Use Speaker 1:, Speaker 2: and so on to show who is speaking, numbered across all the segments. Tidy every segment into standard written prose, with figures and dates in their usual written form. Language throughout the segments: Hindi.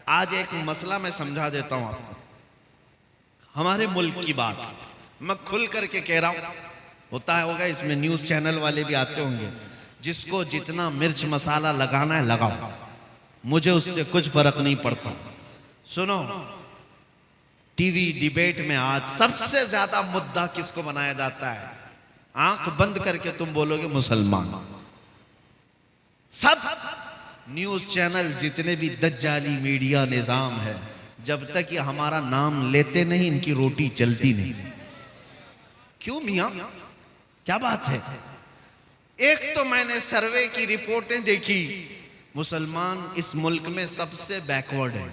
Speaker 1: आज एक मसला मैं समझा देता हूं आपको, हमारे मुल्क की बात मैं खुल करके कह रहा हूं। होता होगा इसमें न्यूज चैनल वाले भी आते होंगे, जिसको जितना मिर्च मसाला लगाना है लगाओ, मुझे उससे कुछ फर्क नहीं पड़ता। सुनो, टीवी डिबेट में आज सबसे ज्यादा मुद्दा किसको बनाया जाता है? आंख बंद करके तुम बोलोगे मुसलमान। सब न्यूज चैनल जितने भी दज्जाली मीडिया निजाम है, जब तक ये हमारा नाम लेते नहीं इनकी रोटी चलती नहीं। क्यों मियां, क्या बात है? एक तो मैंने सर्वे की रिपोर्टें देखी, मुसलमान इस मुल्क में सबसे बैकवर्ड है।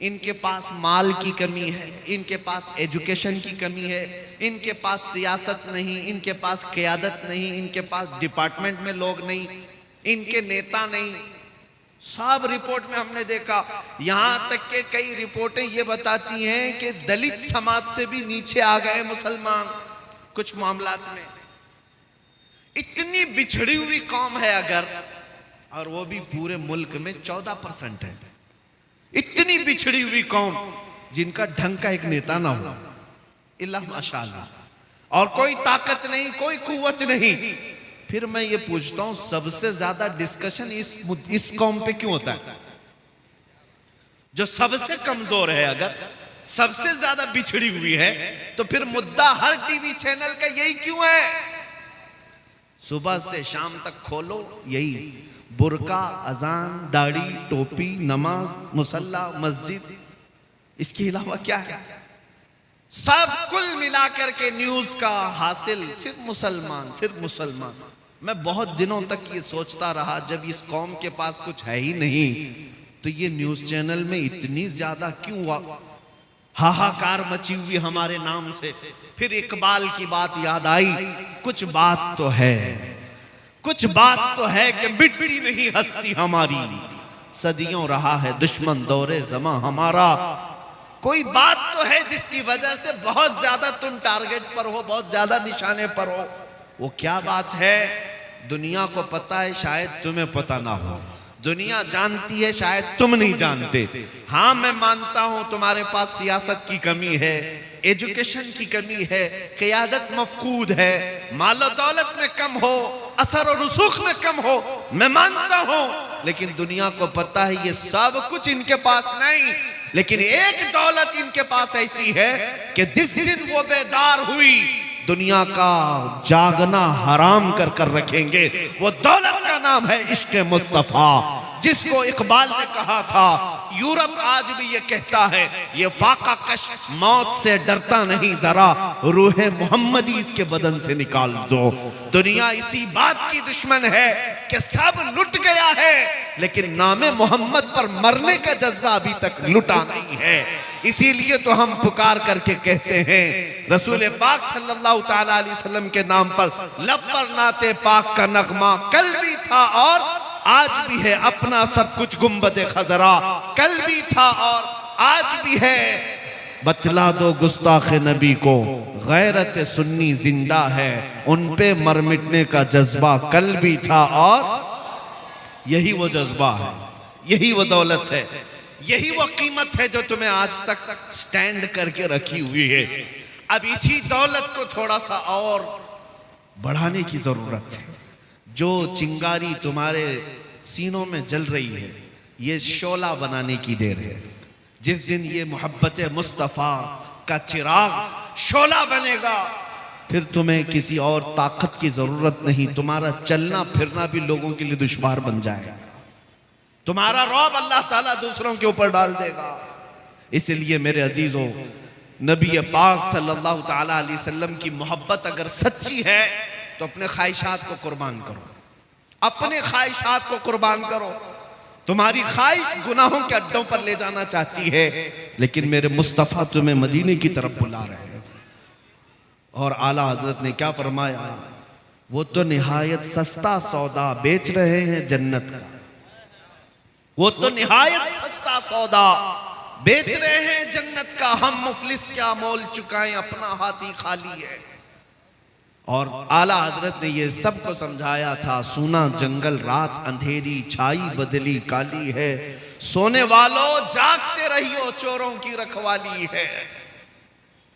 Speaker 1: इनके पास माल की कमी है, इनके पास एजुकेशन की कमी है, इनके पास सियासत नहीं, इनके पास क़यादत नहीं, इनके पास डिपार्टमेंट में लोग नहीं, इनके नेता नहीं। सब रिपोर्ट में हमने देखा, यहां तक के कई रिपोर्टें ये बताती हैं कि दलित समाज से भी नीचे आ गए मुसलमान कुछ मामलात में। इतनी बिछड़ी हुई कौम है अगर, और वो भी पूरे मुल्क में 14% है। इतनी बिछड़ी हुई कौम जिनका ढंग का एक नेता ना हो, इल्ला माशाअल्लाह, और कोई ताकत नहीं, कोई कुव्वत नहीं। फिर मैं ये पूछता हूं, सबसे ज्यादा डिस्कशन इस कौम पे क्यों होता है? जो सबसे कमजोर है, अगर सबसे ज्यादा बिछड़ी हुई है, तो फिर मुद्दा हर टीवी चैनल का यही क्यों है? सुबह से शाम तक खोलो यही, बुर्का, अजान, दाढ़ी, टोपी, नमाज, मुसल्ला, मस्जिद, इसके अलावा क्या है? सब कुल मिलाकर के न्यूज का हासिल सिर्फ मुसलमान, सिर्फ मुसलमान। मैं बहुत दिनों तक ये सोचता रहा, जब इस कौम के पास कुछ है ही नहीं तो ये न्यूज चैनल में इतनी ज्यादा क्यों हाहाकार मची हुई हमारे नाम से। फिर इकबाल की बात याद आई, कुछ बात तो है, कुछ बात तो है कि मिटती नहीं हस्ती हमारी, सदियों रहा है दुश्मन दौरे ज़मां हमारा। कोई बात तो है जिसकी वजह से बहुत ज्यादा तुम टारगेट पर हो, बहुत ज्यादा निशाने पर हो। वो क्या बात है? दुनिया को पता है, शायद तुम्हें पता ना हो। दुनिया जानती है, शायद तुम नहीं जानते। हाँ, मैं मानता हूं तुम्हारे पास सियासत की कमी है, एजुकेशन की कमी है, क़यादत मफकूद है, माल दौलत में कम हो, असर और रुसूख में कम हो, मैं मानता हूं। लेकिन दुनिया को पता है ये सब कुछ इनके पास नहीं। लेकिन एक दौलत इनके पास ऐसी है कि जिस दिन वो बेदार हुई, दुनिया का जागना हराम कर कर रखेंगे। वो दौलत का नाम है इश्क मुस्तफा, जिसको इकबाल ने कहा था। यूरोप आज भी ये कहता है, ये फाका कश मौत से डरता नहीं, जरा रूह मोहम्मदी इसके बदन से निकाल दो। दुनिया इसी बात की दुश्मन है कि सब लुट गया है, लेकिन नामे मोहम्मद पर मरने का जज्बा अभी तक लुटा नहीं है। इसीलिए तो हम पुकार करके कहते हैं, रसूल पाक सल्लल्लाहु ताला अलैहि वसल्लम के नाम पर लब पर नाते पाक का नगमा कल भी था और आज भी है, अपना सब कुछ गुंबद खजरा कल भी था और आज भी है। बतला दो गुस्ताख नबी को, गैरत सुन्नी जिंदा है, उन पे मर मिटने का जज्बा कल भी था और यही वो जज्बा है, यही वो दौलत है, यही वो कीमत है जो तुम्हें आज तक स्टैंड करके रखी हुई है। अब इसी दौलत को थोड़ा सा और बढ़ाने की जरूरत है। जो चिंगारी तुम्हारे सीनों में जल रही है, ये शोला बनाने की देर है। जिस दिन ये मोहब्बत मुस्तफ़ा का चिराग शोला बनेगा, फिर तुम्हें किसी और ताकत की जरूरत नहीं। तुम्हारा चलना फिरना भी लोगों के लिए दुश्वार बन जाएगा, तुम्हारा रौब अल्लाह ताला दूसरों के ऊपर डाल देगा। इसलिए मेरे अजीजों, नबी पाक सल्लल्लाहु ताला अलैहि वसल्लम की मोहब्बत अगर सच्ची है तो अपने ख्वाहिशात को कुर्बान करो, अपने ख्वाहिशात को कुर्बान करो। तुम्हारी ख्वाहिश गुनाहों के अड्डों पर ले जाना चाहती है, लेकिन मेरे मुस्तफ़ा तुम्हें मदीने की तरफ बुला रहे हैं। और आला हजरत ने क्या फरमाया? वो तो निहायत सस्ता सौदा बेच रहे हैं जन्नत का, वो तो निहायत सस्ता सौदा बेच रहे हैं जन्नत का। हम मुफलिस क्या मोल चुकाएं, अपना हाथ ही खाली है। और आला हजरत ने ये सबको समझाया था, सुना जंगल रात अंधेरी छाई बदली काली है, सोने वालों जागते रहियो चोरों की रखवाली है।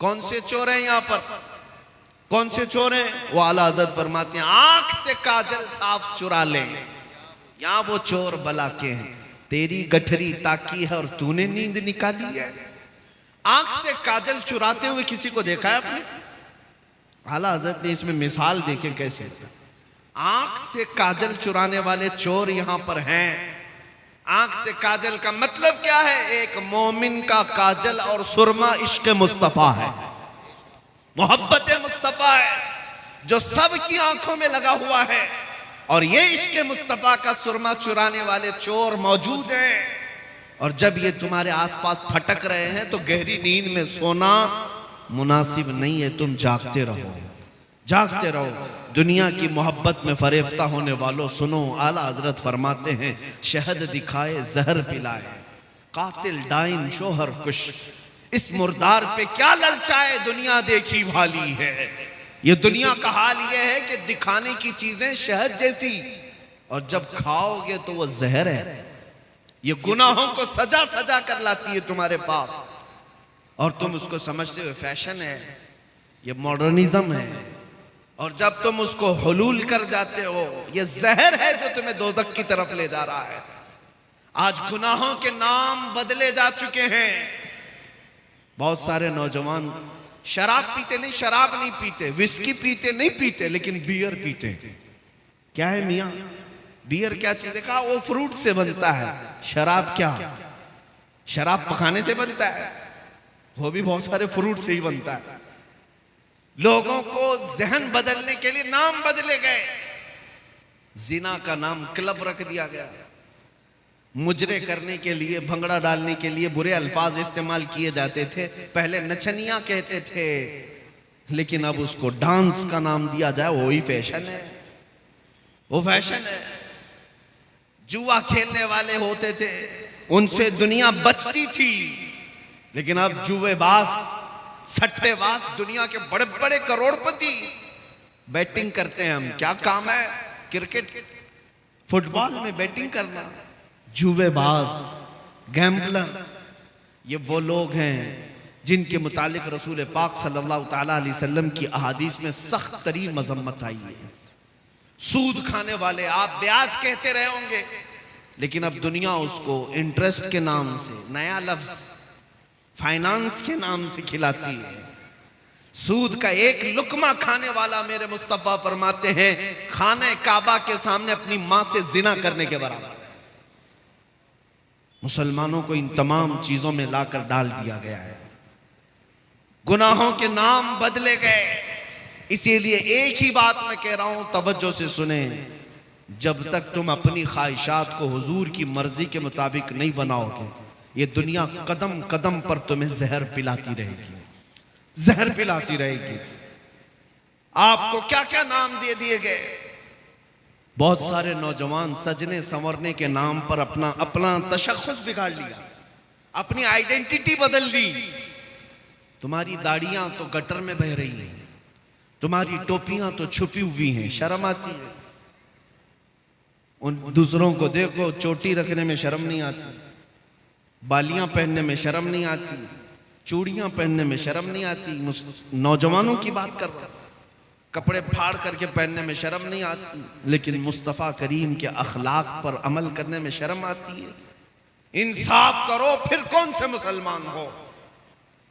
Speaker 1: कौन से चोर हैं यहां पर? कौन से चोर हैं? वो आला हजरत फरमाते हैं आंख से काजल साफ चुरा ले, यहां वो चोर बला के हैं। तेरी गठरी ताकी है और तूने नींद निकाली है। आंख से काजल चुराते हुए किसी को देखा है आपने? आला हजरत ने इसमें मिसाल देखे कैसे। आंख से काजल चुराने वाले चोर यहां पर हैं। आंख से काजल का मतलब क्या है? एक मोमिन का काजल और सुरमा इश्क मुस्तफा है, मोहब्बत मुस्तफा है जो सबकी आंखों में लगा हुआ है। और ये इश्क मुस्तफा का सुरमा चुराने वाले चोर मौजूद हैं। और जब ये तुम्हारे आसपास फटक रहे हैं तो गहरी नींद में सोना मुनासिब नहीं है। तुम जागते रहो, जागते रहो। दुनिया की मोहब्बत में फरेफ्ता होने वालों सुनो, आला हजरत फरमाते हैं शहद दिखाए जहर पिलाए, कातिल डाइन शोहर कुश, इस मुर्दार पे क्या ललचाए दुनिया देखी भाली है। ये दुनिया का हाल ये है कि दिखाने की चीजें शहद जैसी, और जब खाओगे तो वो जहर है। ये गुनाहों को सजा सजा कर लाती है तुम्हारे पास, और तुम उसको समझते हो फैशन है, ये मॉडर्निज्म है। और जब तुम उसको हुलूल कर जाते हो, ये जहर है जो तुम्हें दोज़ख की तरफ ले जा रहा है। आज गुनाहों के नाम बदले जा चुके हैं। बहुत सारे नौजवान शराब पीते नहीं, शराब नहीं पीते, विस्की पीते नहीं पीते, लेकिन बियर पीते। क्या है मियां? बियर क्या चीज? देखा, वो फ्रूट से बनता है। शराब क्या? शराब पकाने से बनता है, वो भी बहुत सारे फ्रूट से ही बनता है। लोगों को जहन बदलने के लिए नाम बदले गए। जिना का नाम क्लब रख दिया गया, मुजरे करने के लिए, भंगड़ा डालने के लिए बुरे अल्फाज इस्तेमाल किए जाते थे। पहले नचनिया कहते थे, लेकिन अब उसको डांस का नाम दिया जाए, वही फैशन है, वो फैशन है। जुआ खेलने वाले होते थे, उनसे दुनिया बचती थी, लेकिन अब जुएबाज, सट्टेबाज, दुनिया के बड़े बड़े करोड़पति बैटिंग करते हैं। हम क्या काम है? क्रिकेट, फुटबॉल में बैटिंग करना। जुएबाज, गैम्बलर, ये वो लोग हैं जिनके मुतालिक रसूल पाक सल्लल्लाहु ताला अलैहि वसल्लम की अहादीस में सख्त तरीन मजम्मत आई है। सूद खाने वाले, आप ब्याज कहते रहे होंगे, लेकिन अब दुनिया उसको इंटरेस्ट के नाम से, नया लफ्ज फाइनेंस के नाम से खिलाती है। सूद का एक लुकमा खाने वाला, मेरे मुस्तफा फरमाते हैं, खाने काबा के सामने अपनी मां से जिना करने के बराबर। मुसलमानों को इन तमाम चीजों में लाकर डाल दिया गया है। गुनाहों के नाम बदले गए। इसीलिए एक ही बात मैं कह रहा हूं, तवज्जो से सुने, जब तक तुम अपनी ख्वाहिशात को हुजूर की मर्जी के मुताबिक नहीं बनाओगे, ये दुनिया कदम कदम पर तुम्हें जहर पिलाती रहेगी, जहर पिलाती रहेगी। आपको क्या क्या नाम दे दिए गए। बहुत सारे नौजवान सजने संवरने के नाम पर अपना अपना तशख्खुस बिगाड़ लिया, अपनी आइडेंटिटी बदल दी। तुम्हारी दाढ़ियां तो गटर में बह रही हैं, तुम्हारी टोपियां तो छुपी हुई हैं, शर्म आती है। उन दूसरों को देखो, चोटी रखने में शर्म नहीं आती, बालियां पहनने में शर्म नहीं आती, चूड़ियां पहनने में शर्म नहीं आती। नौजवानों की बात कर रहा हूं, कपड़े फाड़ करके पहनने में शर्म नहीं आती, लेकिन मुस्तफ़ा करीम के अखलाक पर अमल करने में शर्म आती है। इंसाफ करो, फिर कौन से मुसलमान हो।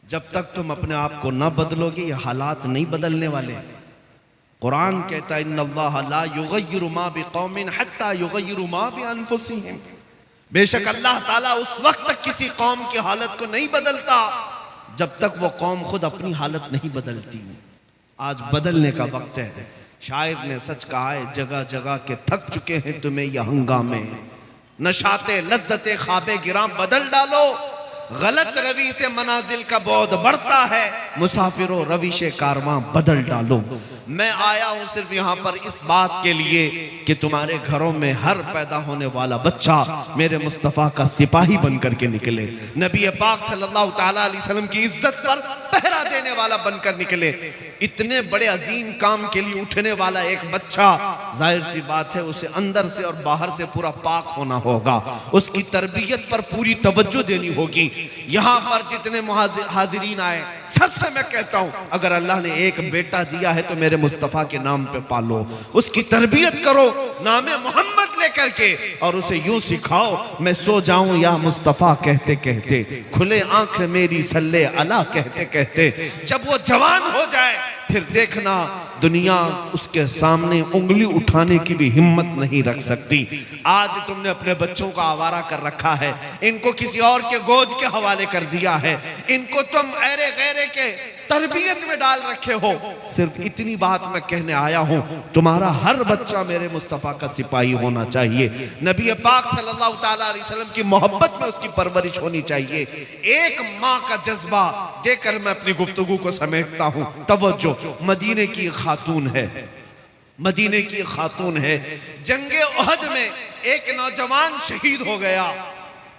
Speaker 1: जब तक तुम अपने आप को न बदलोगे, ये हालात नहीं बदलने वाले। कुरान कहता है, इन्नल्लाह ला युगय्यिरु मा बिकौमिन हत्ता युगय्यिरु मा बिअनफुसिहिम। बेशक अल्लाह ताला उस वक्त तक किसी कौम की हालत को नहीं बदलता जब तक वो कौम खुद अपनी हालत नहीं बदलती। आज बदलने का वक्त है। शायर ने सच कहा है, जगह जगह के थक चुके हैं तुम्हें यह हंगामे, नशाते लज्जते ख्वाबे गिरां बदल डालो, गलत रवि से मनाजिल का बहुत बढ़ता है, मुसाफिरों रविश कारवां बदल डालो। मैं आया हूं सिर्फ यहाँ पर इस बात के लिए कि तुम्हारे घरों में हर पैदा होने वाला बच्चा मेरे मुस्तफ़ा का सिपाही बनकर के निकले, नबी पाक सल्लल्लाहु ताला अलैहि वसल्लम की इज्जत पर पहरा देने वाला बनकर निकले। इतने बड़े अजीम काम के लिए उठने वाला एक बच्चा, जाहिर सी बात है उसे अंदर से और बाहर से पूरा पाक होना होगा, उसकी तरबियत पर पूरी तवज्जो देनी होगी। यहाँ पर जितने हाजिरीन आए सबसे मैं कहता हूँ, अगर अल्लाह ने एक बेटा दिया है तो मेरे मुस्तफ़ा के नाम पे पालो, उसकी तरबियत करो नामे मोहम्मद लेकर के, और उसे यूं सिखाओ मैं सो जाऊं या मुस्तफ़ा कहते कहते, खुले आंख मेरी सल्ले अला कहते कहते। जब वो जवान हो जाए फिर देखना दुनिया उसके सामने उंगली उठाने की भी हिम्मत नहीं रख सकती। आज तुमने अपने बच्चों को आवारा कर रखा है, इनको किसी और के गोद के हवाले कर दिया है, इनको तुम ऐरे गैरे के तरबियत में डाल रखे हो। सिर्फ इतनी बात मैं कहने आया हूं, तुम्हारा हर बच्चा मेरे मुस्तफ़ा का सिपाही होना चाहिए, नबी पाक सल्लल्लाहु ताला अलैहि वसल्लम की मोहब्बत में उसकी परवरिश होनी चाहिए। एक माँ का जज्बा देकर मैं अपनी गुफ्तगू को समेटता हूं। तवज्जो, मदीने की खातून है, मदीने की खातून है। जंगे उहद में एक नौजवान शहीद हो गया,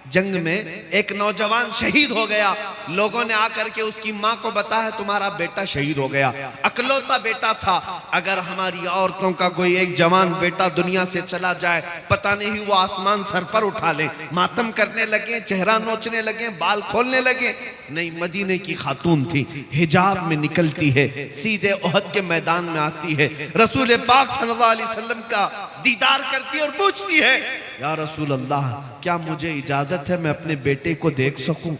Speaker 1: जंग में एक नौजवान शहीद हो गया। लोगों ने आकर के उसकी माँ को बताया तुम्हारा बेटा शहीद हो गया, अकलौता बेटा था। अगर हमारी औरतों का कोई एक जवान बेटा दुनिया से चला जाए, पता नहीं वो आसमान सर पर उठा ले, मातम करने लगे, चेहरा नोचने लगे, बाल खोलने लगे। नहीं, मदीने की खातून थी, हिजाब में निकलती है, सीधे उहद के मैदान में आती है, रसूल पाक सल्लल्लाहु अलैहि वसल्लम का दीदार करती है और पूछती है या रसूल अल्लाह, क्या मुझे इजाजत है मैं अपने बेटे को देख सकूं,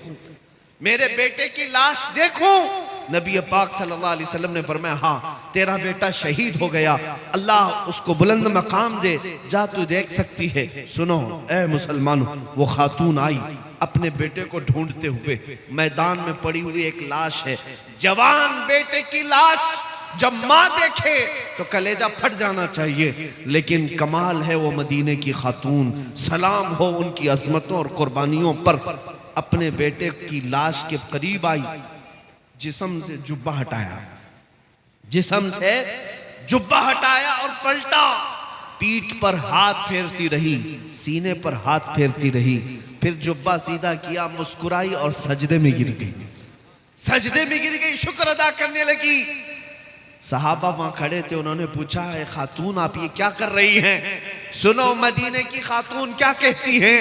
Speaker 1: मेरे बेटे की लाश देखूं? नबी पाक सल्लल्लाहु अलैहि वसल्लम ने फरमाया हाँ, तेरा बेटा शहीद हो गया, अल्लाह उसको बुलंद मकाम दे, जा तू देख सकती है। सुनो ए मुसलमानों, वो खातून आई अपने बेटे को ढूंढते हुए, मैदान में पड़ी हुई एक लाश है, जवान बेटे की लाश। जब माँ देखे तो कलेजा फट जाना चाहिए, लेकिन कमाल है वो मदीने की खातून, सलाम हो उनकी अजमतों और कुर्बानियों पर, अपने बेटे की लाश के करीब आई, जिस्म से जुब्बा हटाया, जिस्म से जुब्बा हटाया और पलटा, पीठ पर हाथ फेरती रही, सीने पर हाथ फेरती रही, फिर जुब्बा सीधा किया, मुस्कुराई और सजदे में गिर गई, सजदे में गिर गई, शुक्र अदा करने लगी। सहाबा वहां खड़े थे, उन्होंने पूछा है खातून आप ये क्या कर रही हैं? सुनो मदीने की खातून क्या कहती हैं,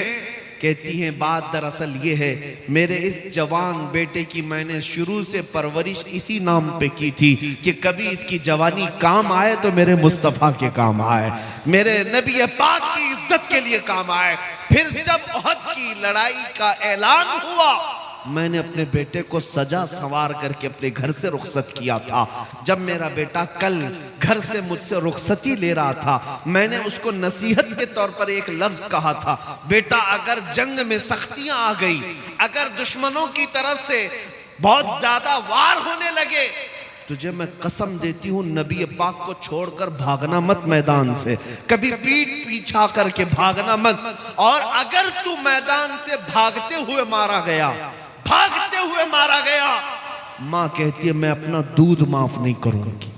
Speaker 1: कहती हैं बात दरअसल ये है, मेरे इस जवान बेटे की मैंने शुरू से परवरिश इसी नाम पे की थी कि कभी इसकी जवानी काम आए तो मेरे मुस्तफ़ा के काम आए, मेरे नबी पाक की इज्जत के लिए काम आए। फिर जब उहद की लड़ाई का ऐलान हुआ, मैंने अपने बेटे को सजा संवार करके अपने घर से रुखसत किया था। जब मेरा बेटा कल घर से मुझसे रुखसती ले रहा था, मैंने उसको नसीहत के तौर पर एक लफ्ज कहा था, बेटा अगर जंग में सख्तियां आ गई, अगर दुश्मनों की तरफ से बहुत ज्यादा वार होने लगे, तुझे मैं कसम देती हूँ नबी पाक को छोड़कर भागना मत मैदान से, कभी पीठ पीछा करके भागना मत, और अगर तू मैदान से भागते हुए मारा गया, भागते हुए मारा गया, माँ कहती है मैं अपना दूध माफ नहीं करूंगी,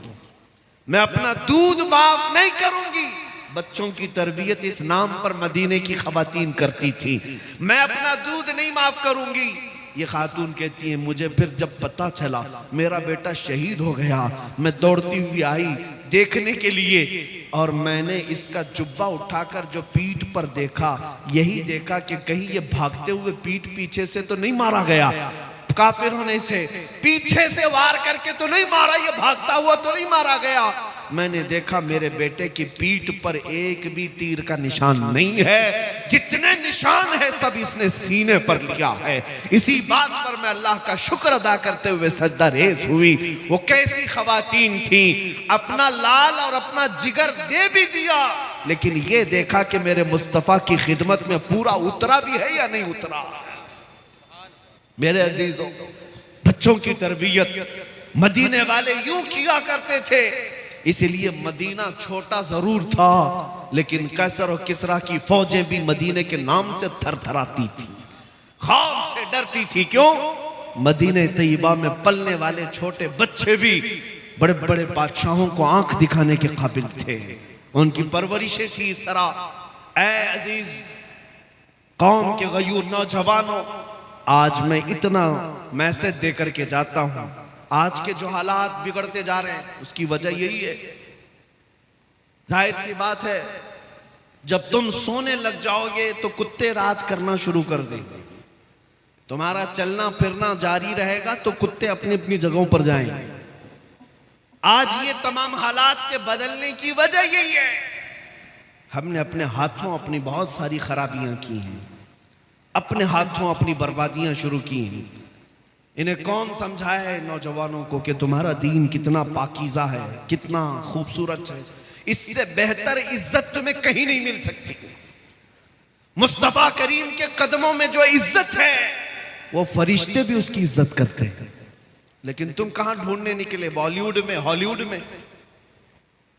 Speaker 1: मैं अपना दूध माफ नहीं करूंगी। बच्चों की तरबियत इस नाम पर मदीने की खवातीन करती थी, मैं अपना दूध नहीं माफ करूंगी। ये खातून कहती है मुझे फिर जब पता चला मेरा बेटा शहीद हो गया, मैं दौड़ती हुई आई देखने के लिए, और मैंने इसका जुब्बा उठाकर जो पीठ पर देखा, यही देखा कि कहीं ये भागते हुए पीठ पीछे से तो नहीं मारा गया, काफिर होने से पीछे से वार करके तो नहीं मारा, ये भागता हुआ तो नहीं मारा गया। मैंने देखा मेरे बेटे की पीठ पर एक भी तीर का निशान नहीं है, जितने निशान है सब इसने सीने पर लिया है। इसी बात पर मैं अल्लाह का शुक्र अदा करते हुए सजदा रेज हुई। वो कैसी खवातीन थी, अपना लाल और अपना जिगर दे भी दिया, लेकिन ये देखा कि मेरे मुस्तफा की खिदमत में पूरा उतरा भी है या नहीं उतरा। मेरे अजीजों, बच्चों की तरबियत मदीने वाले यूं किया करते थे, इसलिए मदीना छोटा जरूर था, लेकिन कैसर और किसरा की फौजें भी मदीने के नाम से थरथराती थी, खौफ से करती थी। क्यों? मदीने तैयबा में पलने वाले छोटे बच्चे भी बड़े बड़े बादशाहों को आंख दिखाने के काबिल थे। उनकी परवरिशें थी इस तरह। ऐ अजीज कौम के गयूर नौजवानों, आज मैं इतना मैसेज देकर के जाता हूं। आज के जो हालात बिगड़ते जा रहे हैं उसकी वजह यही है। जाहिर सी बात है, जब तुम सोने लग जाओगे तो कुत्ते राज करना शुरू कर देंगे। तुम्हारा चलना फिरना जारी रहेगा तो कुत्ते अपनी अपनी जगहों पर जाएंगे। आज ये तमाम हालात के बदलने की वजह यही है, हमने अपने हाथों अपनी बहुत सारी खराबियां की हैं, अपने हाथों अपनी बर्बादियां शुरू की हैं। इन्हें कौन समझाए है नौजवानों को कि तुम्हारा दीन कितना पाकीज़ा है, कितना खूबसूरत है, इससे बेहतर इज्जत तुम्हें कहीं नहीं मिल सकती। मुस्तफा करीम के कदमों में जो इज्जत है वो फरिश्ते भी उसकी इज्जत करते हैं। लेकिन तुम कहां ढूंढने निकले? बॉलीवुड में, हॉलीवुड में,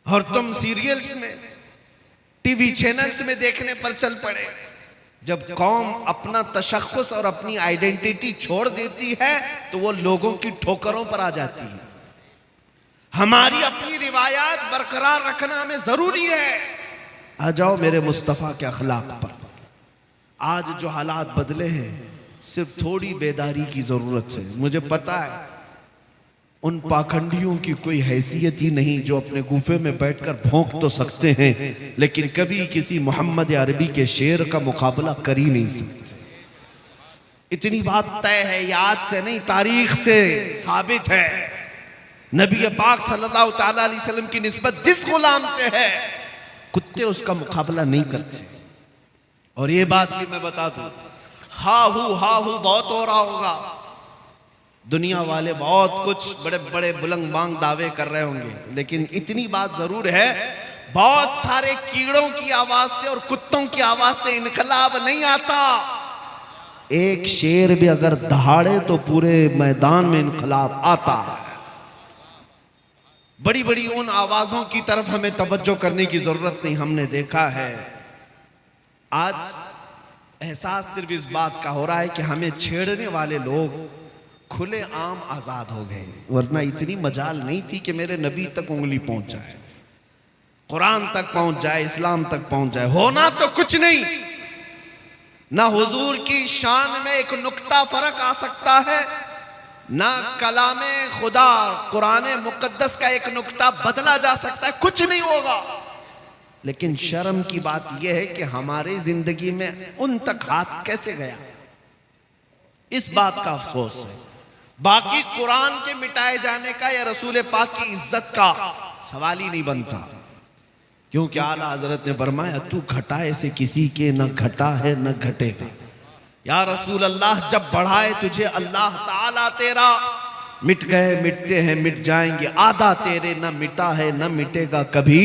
Speaker 1: और तुम सीरियल्स में, टीवी चैनल्स में देखने पर चल पड़े। जब कौम अपना तशख्खुस और अपनी आइडेंटिटी छोड़ देती है तो वो लोगों की ठोकरों पर आ जाती है। हमारी अपनी रिवायात बरकरार रखना हमें जरूरी है। आ जाओ मेरे मुस्तफ़ा के अखलाक पर। आज जो हालात बदले हैं, सिर्फ थोड़ी बेदारी की जरूरत है। मुझे पता है उन पाखंडियों की कोई हैसियत ही नहीं जो अपने गुफे में बैठकर भौंक तो सकते हैं लेकिन कभी किसी मोहम्मद अरबी के शेर का मुकाबला कर ही नहीं सकते। इतनी बात तय है, ये आज से नहीं तारीख से साबित है। नबी पाक सल्लल्लाहु ताला अलैहि वसल्लम की निस्बत जिस गुलाम से है, कुत्ते उसका मुकाबला नहीं करते। और ये बात भी मैं बता दूं, हा हू बहुत हो रहा होगा, दुनिया वाले बहुत कुछ बड़े बड़े बुलंद बांग दावे कर रहे होंगे, लेकिन इतनी बात जरूर है, बहुत सारे कीड़ों की आवाज से और कुत्तों की आवाज से इनकलाब नहीं आता। एक शेर भी अगर दहाड़े तो पूरे मैदान में इनकलाब आता है। बड़ी बड़ी उन आवाजों की तरफ हमें तवज्जो करने की जरूरत नहीं। हमने देखा है आज एहसास सिर्फ इस बात का हो रहा है कि हमें छेड़ने वाले लोग खुले आम आजाद हो गए, वरना इतनी मजाल नहीं थी कि मेरे नबी तक उंगली पहुंच जाए, कुरान तक पहुंच जाए, इस्लाम तक पहुंच जाए। होना तो कुछ नहीं, ना हुजूर की शान में एक नुक्ता फर्क आ सकता है, ना कलामे खुदा कुरान मुकद्दस का एक नुक्ता बदला जा सकता है, कुछ नहीं होगा। लेकिन शर्म की बात यह है कि हमारी जिंदगी में उन तक हाथ कैसे गया, इस बात का अफसोस है। बाकी कुरान के मिटाए जाने का या रसूल पाक की इज्जत का सवाल ही नहीं बनता, क्योंकि आला हजरत ने फरमाया तू घटाए से किसी के न घटा है न घटेगा। या रसूल अल्लाह, जब बढ़ाए तुझे अल्लाह ताला तेरा, मिट गए मिटते हैं मिट जाएंगे, आधा तेरे न मिटा है न मिटेगा कभी,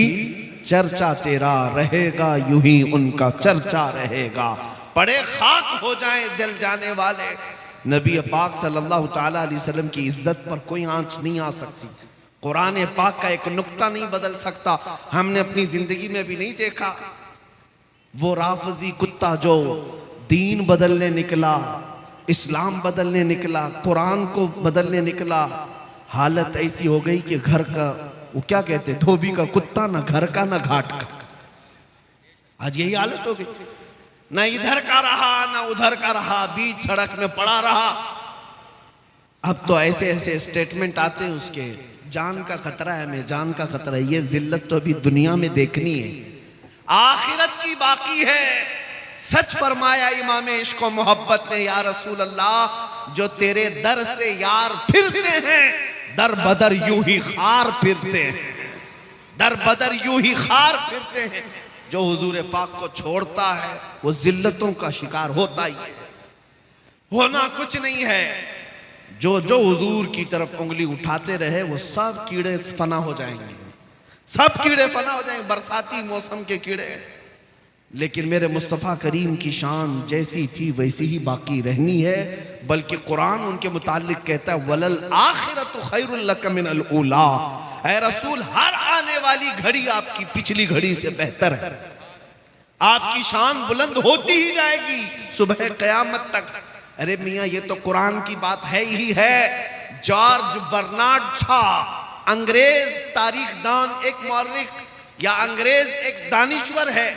Speaker 1: चर्चा तेरा रहेगा यूं ही उनका चर्चा रहेगा। पड़े खाक हो जाए जल जाने वाले, नबी पाक सल्लल्लाहु ताला अलैहि वसल्लम की इज्जत पर कोई आंच नहीं आ सकती, कुरान पाक का एक नुक्ता नहीं बदल सकता। हमने अपनी जिंदगी में भी नहीं देखा वो राफजी कुत्ता जो दीन बदलने निकला, इस्लाम बदलने निकला, कुरान को बदलने निकला। हालत ऐसी हो गई कि घर का, वो क्या कहते, धोबी का कुत्ता, ना घर का ना घाट का। आज यही हालत हो गई, ना इधर का रहा ना उधर का रहा, बीच सड़क में पड़ा रहा। अब तो ऐसे ऐसे स्टेटमेंट आते हैं उसके, जान का खतरा है, हमें जान का खतरा है। ये जिल्लत तो अभी दुनिया में देखनी है, आखिरत की बाकी है। सच फरमाया इमाम इश्क व मोहब्बत ने, या रसूल अल्लाह, जो तेरे दर से यार फिरते हैं दर बदर यूं ही खार फिरते हैं, दर बदर यूं ही खार फिरते हैं। जो हुजूर पाक को छोड़ता है वो जिल्लतों का शिकार होता ही है। होना कुछ नहीं है, जो जो हुजूर की तरफ उंगली उठाते रहे वो सब कीड़े फना हो जाएंगे, सब कीड़े फना हो जाएंगे, बरसाती मौसम के कीड़े। लेकिन मेरे मुस्तफ़ा करीम की शान जैसी थी वैसी ही बाकी रहनी है। बल्कि कुरान उनके मुतालिक कहता है वलल आखिरतु खैरुल लक मिनल ऊला, ऐ रसूल हर आने वाली घड़ी आपकी पिछली घड़ी से बेहतर है। आपकी शान बुलंद होती ही जाएगी सुबह क़यामत तक। अरे मियाँ ये तो कुरान की बात है ही है। जॉर्ज बर्नार्ड शॉ, अंग्रेज तारीखदान, एक मौर्रिख या अंग्रेज एक दानिश्वर है,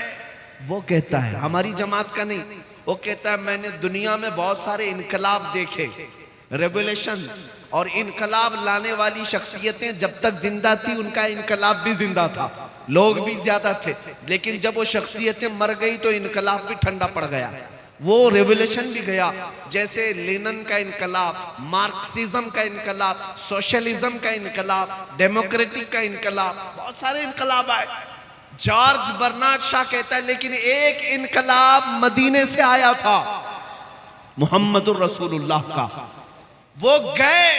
Speaker 1: वो कहता है, हमारी जमात का नहीं, वो कहता है मैंने दुनिया में बहुत सारे इनकलाब देखे, रेवोल्यूशन और इनकलाब लाने वाली शख्सियतें जब तक जिंदा थी उनका इनकलाब भी जिंदा था, लोग भी ज्यादा थे, लेकिन जब वो शख्सियतें मर गई तो इनकलाब भी ठंडा पड़ गया, वो रेवोल्यूशन भी गया। जैसे लेनिन का इनकलाब, मार्क्सिज्म का इनकलाब, सोशलिज्म का इनकलाब, डेमोक्रेटिक का इनकलाब, बहुत सारे इनकलाब आए। जॉर्ज बर्नार्ड शॉ कहता है लेकिन एक इनकलाब मदीने से आया था, मुहम्मदुर रसूलुल्लाह का, वो गए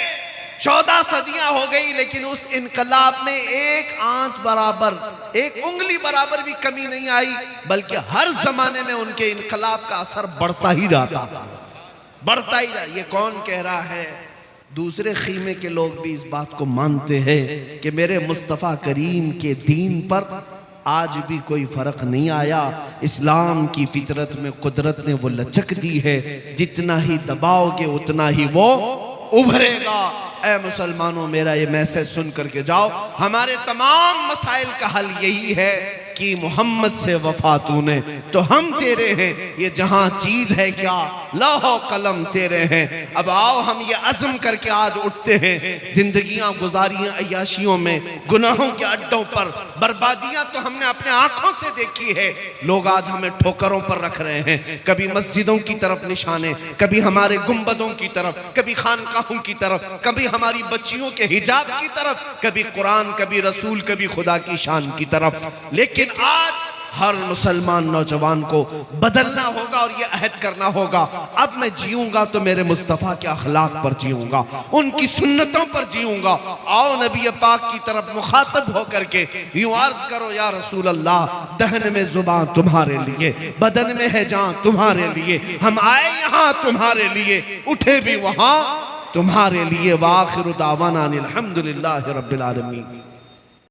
Speaker 1: 14 सदियां हो गई, लेकिन उस इनकलाब में एक आंच बराबर, एक उंगली बराबर भी कमी नहीं आई, बल्कि हर जमाने में उनके इनकलाब का असर बढ़ता ही जाता, बढ़ता ही जाता। ये कौन कह रहा है? दूसरे खीमे के लोग भी इस बात को मानते हैं कि मेरे मुस्तफ़ा करीम के दीन पर आज भी कोई फर्क नहीं आया। इस्लाम की फितरत में कुदरत ने वो लचक दी है, जितना ही दबाओगे उतना ही वो उभरेगा। ऐ मुसलमानों, मेरा ये मैसेज सुन करके जाओ, हमारे तमाम मसाइल का हल यही है कि मोहम्मद से वफा तूने तो हम तेरे हैं, ये जहां चीज है क्या लौह कलम तेरे हैं। अब आओ हम ये अज़्म करके आज उठते हैं, जिंदगियां गुजारियां अय्याशियों में, गुनाहों के अड्डों पर, बर्बादियां तो हमने अपने आंखों से देखी है, लोग आज हमें ठोकरों पर रख रहे हैं, कभी मस्जिदों की तरफ निशाने, कभी हमारे गुंबदों की तरफ, कभी खानकाहों की तरफ, कभी हमारी बच्चियों के हिजाब की तरफ, कभी कुरान, कभी रसूल, कभी खुदा की शान की तरफ। लेकिन आज हर मुसलमान नौजवान को बदलना होगा और ये अहद करना होगा, अब मैं जीऊंगा तो मेरे मुस्तफ़ा के अखलाक पर जीऊंगा, उनकी सुन्नतों पर जीऊंगा। आओ नबी पाक की तरफ मुखातब होकर के यूं अर्ज करो, या रसूल अल्लाह, दहन में जुबान तुम्हारे लिए, बदन में है जान तुम्हारे लिए, हम आए यहाँ तुम्हारे लिए, उठे भी वहां तुम्हारे लिए। वाखिरु दावाना अनिल हम्दुलिल्लाहि रब्बिल आलमीन।